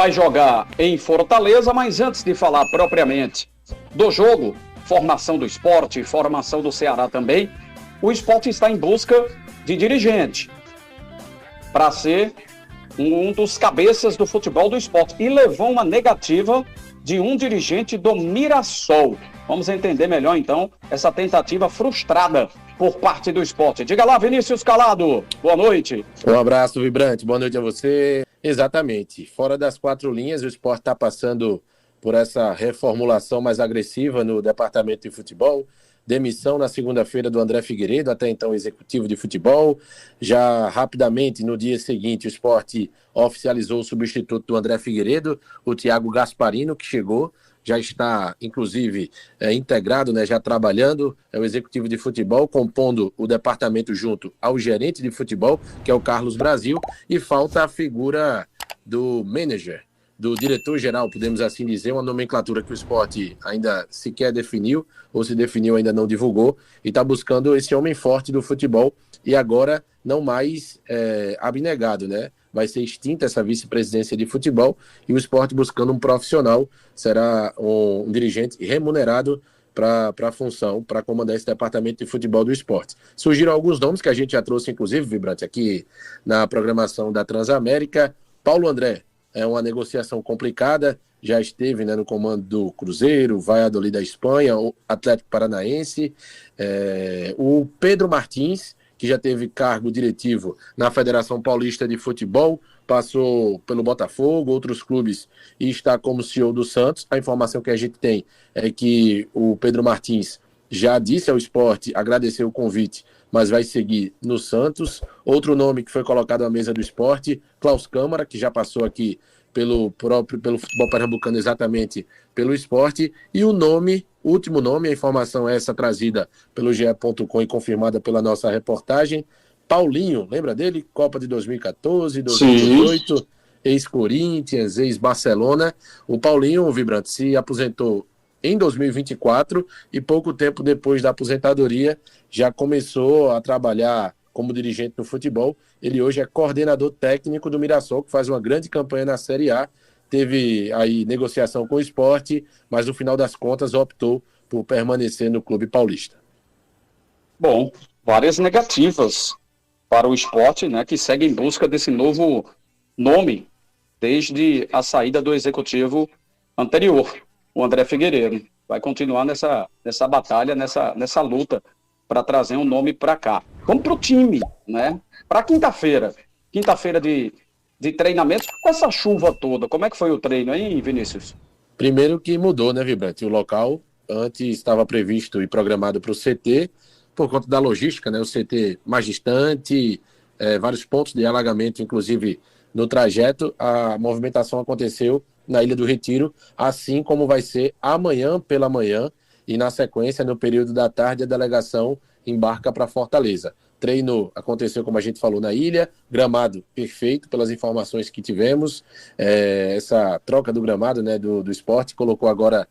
vai jogar em Fortaleza, mas antes de falar propriamente do jogo, formação do Sport, formação do Ceará também, o Sport está em busca de dirigente para ser um dos cabeças do futebol do Sport e levou uma negativa de um dirigente do Mirassol. Vamos entender melhor então essa tentativa frustrada por parte do Sport. Diga lá, Vinícius Calado, boa noite. Um abraço, Vibrante, boa noite a você. Exatamente, fora das quatro linhas, o Sport está passando por essa reformulação mais agressiva no departamento de futebol. Demissão na segunda-feira do André Figueiredo, até então executivo de futebol. Já rapidamente, no dia seguinte, o Sport oficializou o substituto do André Figueiredo, o Thiago Gasparino, que chegou, já está, inclusive, integrado, né, já trabalhando, é o executivo de futebol, compondo o departamento junto ao gerente de futebol, que é o Carlos Brasil, e falta a figura do manager, do diretor-geral, podemos assim dizer, uma nomenclatura que o Sport ainda sequer definiu, ou se definiu ainda não divulgou, e está buscando esse homem forte do futebol, e agora não mais abnegado, né? Vai ser extinta essa vice-presidência de futebol, e o Sport buscando um profissional, será um dirigente remunerado para a função, para comandar esse departamento de futebol do Sport. Surgiram alguns nomes que a gente já trouxe, inclusive, Vibrante, aqui na programação da Transamérica. Paulo André, é uma negociação complicada, já esteve, né, no comando do Cruzeiro, Valladolid da Espanha, o Atlético Paranaense, o Pedro Martins, que já teve cargo diretivo na Federação Paulista de Futebol, passou pelo Botafogo, outros clubes, e está como CEO do Santos. A informação que a gente tem é que o Pedro Martins já disse ao Sport, agradeceu o convite, mas vai seguir no Santos. Outro nome que foi colocado à mesa do Sport, Klaus Câmara, que já passou aqui pelo futebol pernambucano, exatamente pelo Sport. E o último nome, a informação é essa trazida pelo GE.com e confirmada pela nossa reportagem, Paulinho, lembra dele? Copa de 2014, 2018, sim. Ex-Corinthians, ex-Barcelona. O Paulinho, o Vibrante, se aposentou em 2024 e pouco tempo depois da aposentadoria já começou a trabalhar como dirigente no futebol. Ele hoje é coordenador técnico do Mirassol, que faz uma grande campanha na Série A. Teve aí negociação com o Sport, mas no final das contas optou por permanecer no clube paulista. Bom, várias negativas para o Sport, né, que segue em busca desse novo nome desde a saída do executivo anterior, o André Figueiredo. Vai continuar nessa batalha, nessa luta para trazer um nome para cá. Vamos para o time, né? Para quinta-feira de treinamentos, com essa chuva toda, como é que foi o treino aí, Vinícius? Primeiro que mudou, né, Vibrante? O local antes estava previsto e programado para o CT, por conta da logística, né? O CT mais distante, vários pontos de alagamento, inclusive no trajeto. A movimentação aconteceu na Ilha do Retiro, assim como vai ser amanhã pela manhã, e na sequência, no período da tarde, a delegação embarca para Fortaleza. Treino aconteceu, como a gente falou, na ilha, gramado perfeito, pelas informações que tivemos. Essa troca do gramado, né, do Sport, colocou agora,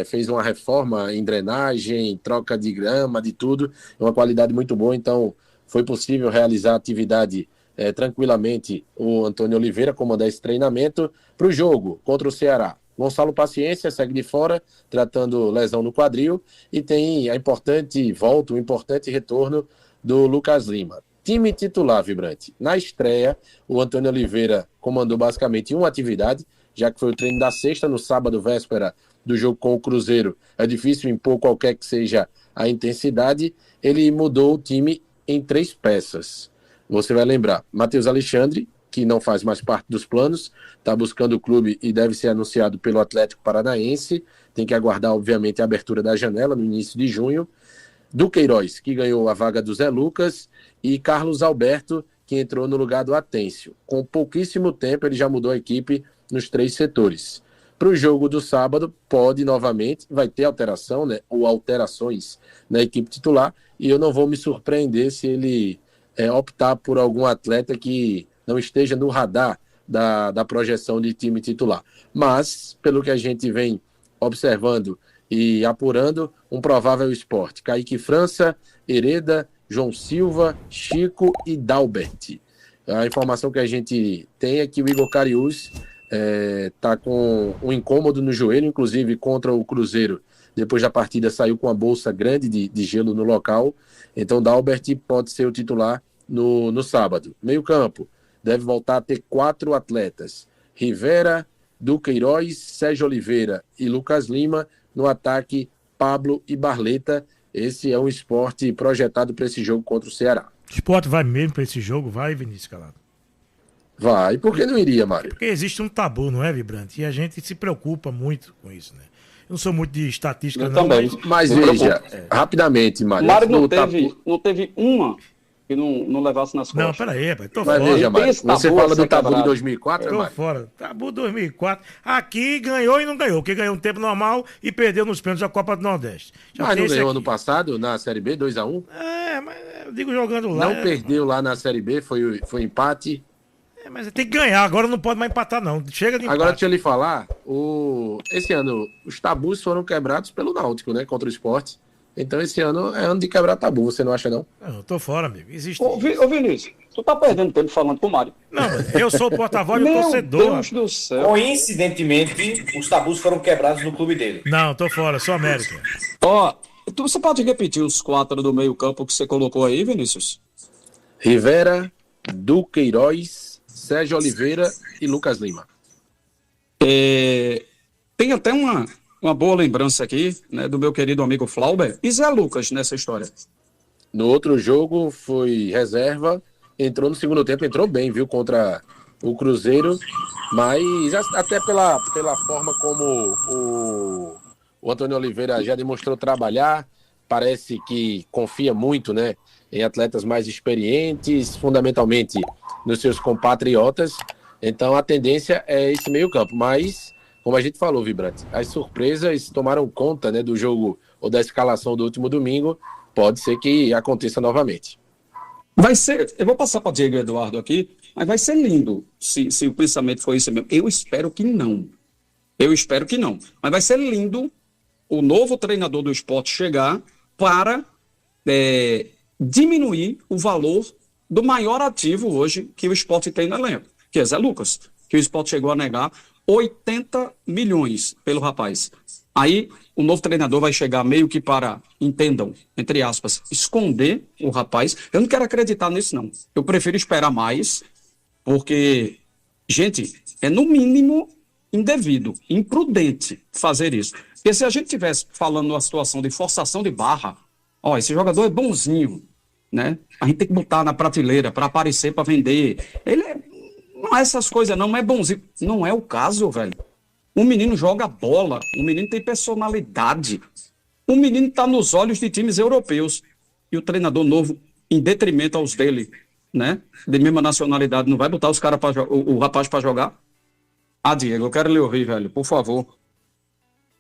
fez uma reforma em drenagem, troca de grama, de tudo, uma qualidade muito boa, então foi possível realizar a atividade tranquilamente. O Antônio Oliveira comandar esse treinamento para o jogo contra o Ceará. Gonçalo Paciência segue de fora, tratando lesão no quadril, e tem a importante volta, o importante retorno do Lucas Lima. Time titular, Vibrante. Na estreia, o Antônio Oliveira comandou basicamente uma atividade, já que foi o treino da sexta, no sábado, véspera do jogo com o Cruzeiro. É difícil impor qualquer que seja a intensidade. Ele mudou o time em 3 peças. Você vai lembrar, Matheus Alexandre, que não faz mais parte dos planos, está buscando o clube e deve ser anunciado pelo Atlético Paranaense. Tem que aguardar, obviamente, a abertura da janela no início de junho. Duqueiroz, que ganhou a vaga do Zé Lucas, e Carlos Alberto, que entrou no lugar do Atêncio. Com pouquíssimo tempo, ele já mudou a equipe nos 3 setores. Para o jogo do sábado, pode novamente, vai ter alteração, né, ou alterações na equipe titular, e eu não vou me surpreender se ele optar por algum atleta que não esteja no radar da projeção de time titular. Mas, pelo que a gente vem observando e apurando, um provável Sport: Kaique França, Hereda, João Silva, Chico e Dalbert. A informação que a gente tem é que o Igor Cariús Tá com um incômodo no joelho, inclusive contra o Cruzeiro. Depois da partida saiu com uma bolsa grande de gelo no local. Então Dalbert pode ser o titular no sábado. Meio campo, deve voltar a ter 4 atletas. Rivera, Duqueiroz, Sérgio Oliveira e Lucas Lima. No ataque, Pablo e Barleta. Esse é um Sport projetado para esse jogo contra o Ceará. O Sport vai mesmo para esse jogo? Vai, Vinícius Calado? Vai. Por que não iria, Mário? Porque existe um tabu, não é, Vibrante? E a gente se preocupa muito com isso, né? Eu não sou muito de estatística, eu não. Também. Mas veja, rapidamente, Mário. Mário não teve uma que não levasse nas costas. Não, peraí, rapaz. Tô Mas fora. veja, Mário, você fala do tabu de 2004, Tô Mário? fora. Tabu 2004. Aqui ganhou e não ganhou. Porque ganhou um tempo normal e perdeu nos pênaltis da Copa do Nordeste. Mas não ganhou ano passado na Série B, 2-1? Mas eu digo jogando lá. Não perdeu lá na Série B, foi empate. Mas tem que ganhar, agora não pode mais empatar, não. Chega de empate. Agora, deixa eu lhe falar, esse ano os tabus foram quebrados pelo Náutico, né, contra o Sport. Então esse ano é ano de quebrar tabu, você não acha, não? Eu tô fora, amigo. Existe. Ô Vinícius, tu tá perdendo tempo falando com o Mário. Não, eu sou o porta-voz e o torcedor. Meu Deus do céu. Coincidentemente, os tabus foram quebrados no clube dele. Não, tô fora, sou América. Você pode repetir os 4 do meio campo que você colocou aí, Vinícius? Rivera, Duqueiroz, Sérgio Oliveira e Lucas Lima. Tem até uma boa lembrança aqui, né, do meu querido amigo Flauber e Zé Lucas nessa história. No outro jogo foi reserva, entrou no segundo tempo, entrou bem, viu, contra o Cruzeiro, mas até pela forma como o Antônio Oliveira já demonstrou trabalhar, parece que confia muito, né, em atletas mais experientes, fundamentalmente nos seus compatriotas. Então a tendência é esse meio campo, mas como a gente falou, Vibrante, as surpresas tomaram conta, né, do jogo ou da escalação do último domingo. Pode ser que aconteça novamente. Vai ser, eu vou passar para Diego Eduardo aqui, mas vai ser lindo se o pensamento for isso mesmo. Eu espero que não. Mas vai ser lindo o novo treinador do Sport chegar para diminuir o valor do maior ativo hoje que o Sport tem no elenco, que é Zé Lucas, que o Sport chegou a negar 80 milhões pelo rapaz. Aí o novo treinador vai chegar meio que para, entendam, entre aspas, esconder o rapaz. Eu não quero acreditar nisso, não. Eu prefiro esperar mais, porque, gente, é no mínimo indevido, imprudente fazer isso. Porque se a gente estivesse falando numa situação de forçação de barra, esse jogador é bonzinho, né? A gente tem que botar na prateleira para aparecer, para vender. Não é essas coisas, não é bonzinho. Não é o caso, velho. O menino joga bola, o menino tem personalidade. O menino está nos olhos de times europeus. E o treinador novo, em detrimento aos dele, né? De mesma nacionalidade, não vai botar os caras o rapaz para jogar? Diego, eu quero lhe ouvir, velho, por favor.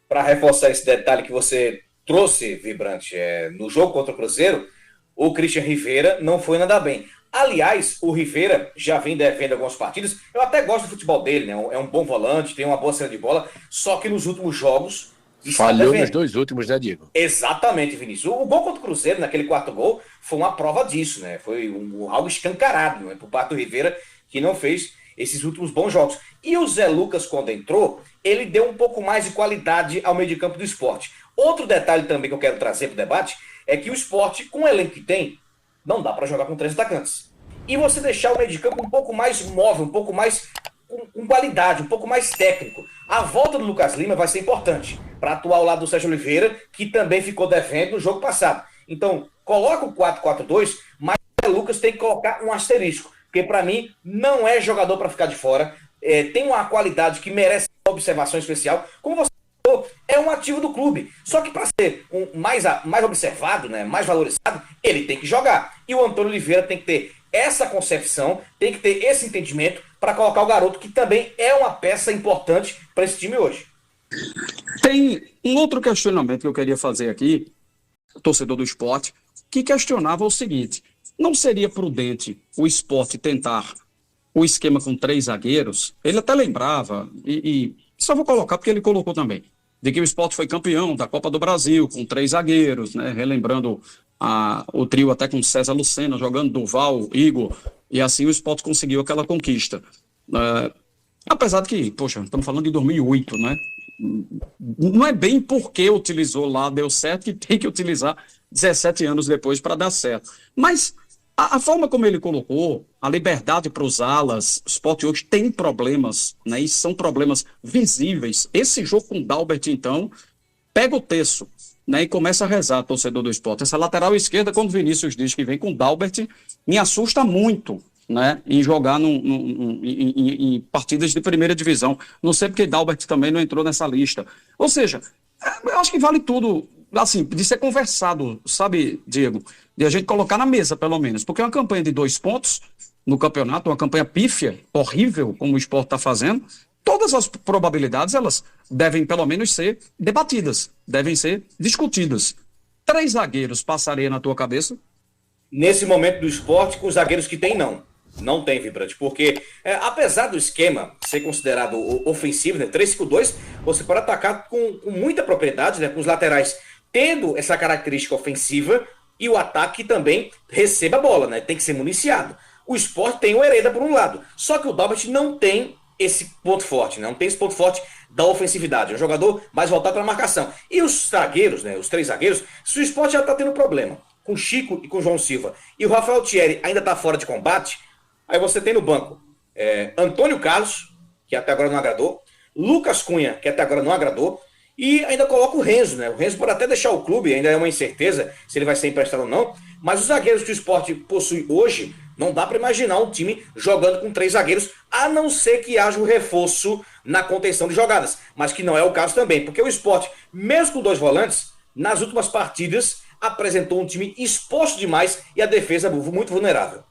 Para reforçar esse detalhe que você trouxe, Vibrante, no jogo contra o Cruzeiro, o Christian Rivera não foi nada bem. Aliás, o Rivera já vem devendo algumas partidas. Eu até gosto do futebol dele, né? É um bom volante, tem uma boa saída de bola, só que nos últimos jogos... Falhou nos 2 últimos, né, Diego? Exatamente, Vinícius. O gol contra o Cruzeiro, naquele 4º gol, foi uma prova disso, né? Foi algo escancarado, né? Por parte do Rivera, que não fez esses últimos bons jogos. E o Zé Lucas, quando entrou, ele deu um pouco mais de qualidade ao meio de campo do Sport. Outro detalhe também que eu quero trazer para o debate é que o Sport, com o elenco que tem, não dá para jogar com 3 atacantes. E você deixar o meio de campo um pouco mais móvel, um pouco mais com qualidade, um pouco mais técnico. A volta do Lucas Lima vai ser importante para atuar ao lado do Sérgio Oliveira, que também ficou devendo no jogo passado. Então, coloca o 4-4-2, mas o Lucas tem que colocar um asterisco, porque para mim não é jogador para ficar de fora, tem uma qualidade que merece uma observação especial. Como você falou, é um ativo do clube. Só que para ser mais observado, né, mais valorizado, ele tem que jogar. E o Antônio Oliveira tem que ter essa concepção, tem que ter esse entendimento para colocar o garoto, que também é uma peça importante para esse time hoje. Tem um outro questionamento que eu queria fazer aqui, torcedor do Sport, que questionava o seguinte: não seria prudente o Sport tentar o esquema com 3 zagueiros? Ele até lembrava, e só vou colocar porque ele colocou também, de que o Sport foi campeão da Copa do Brasil com 3 zagueiros, né? Relembrando o trio até com César Lucena jogando, Duval, Igor, e assim o Sport conseguiu aquela conquista. Apesar de que, poxa, estamos falando de 2008, né? Não é bem porque utilizou lá, deu certo, que tem que utilizar 17 anos depois para dar certo. Mas a forma como ele colocou, a liberdade para usá-las, o Sport hoje tem problemas, né? E são problemas visíveis. Esse jogo com o Dalbert, então, pega o terço, né? E começa a rezar, torcedor do Sport. Essa lateral esquerda, quando o Vinícius diz que vem com o Dalbert, me assusta muito, né, em jogar em partidas de primeira divisão. Não sei porque Dalbert também não entrou nessa lista. Ou seja, eu acho que vale tudo, assim, de ser conversado, sabe, Diego? De a gente colocar na mesa, pelo menos. Porque é uma campanha de 2 pontos no campeonato, uma campanha pífia, horrível, como o Sport está fazendo. Todas as probabilidades, elas devem, pelo menos, ser debatidas, devem ser discutidas. 3 zagueiros passaria na tua cabeça? Nesse momento do Sport, com os zagueiros que tem, não. Não tem, Vibrante, porque apesar do esquema ser considerado ofensivo, né, 3-5-2, você pode atacar com muita propriedade, né, com os laterais tendo essa característica ofensiva e o ataque também receba a bola, né, tem que ser municiado. O Sport tem o Hereda por um lado, só que o Dalbert não tem esse ponto forte, né, não tem esse ponto forte da ofensividade, é um jogador mais voltado para a marcação. E os zagueiros, né, os 3 zagueiros, se o Sport já está tendo problema com Chico e com João Silva, e o Rafael Thierry ainda está fora de combate, aí você tem no banco Antônio Carlos, que até agora não agradou, Lucas Cunha, que até agora não agradou, e ainda coloca o Renzo, né? O Renzo pode até deixar o clube, ainda é uma incerteza se ele vai ser emprestado ou não, mas os zagueiros que o Sport possui hoje, não dá para imaginar um time jogando com 3 zagueiros, a não ser que haja um reforço na contenção de jogadas, mas que não é o caso também, porque o Sport, mesmo com 2 volantes, nas últimas partidas apresentou um time exposto demais e a defesa muito vulnerável.